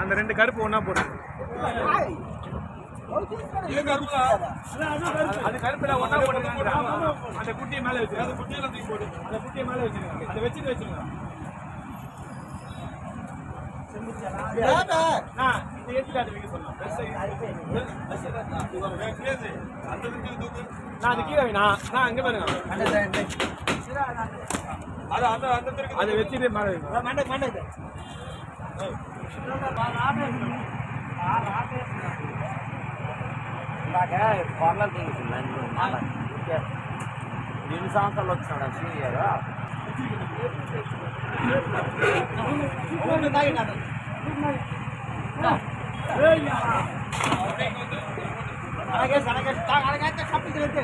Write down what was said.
அந்த ரெண்டு கருப்பு ஒண்ணா போடு. அது கருப்புல ஒண்ணா போடுங்க. அந்த குட்டியை மேல வச்சிருங்க. அந்த குட்டியெல்லாம் தூக்கி போடு. அந்த குட்டியை மேல வச்சிருங்க. அதை வச்சுட்டு வச்சிருங்க. இது ஏத்துக்காது வைக்க சொல்லலாம். நான் அது கீழே நான் அங்க பாருங்க. அதை வச்சுட்டு மேல வைங்க. மண்டை ఎన్ని సంవత్సరాలు వచ్చినాడు సీనియర్ అలాగే అలాగే అలాగే తప్పించలేదు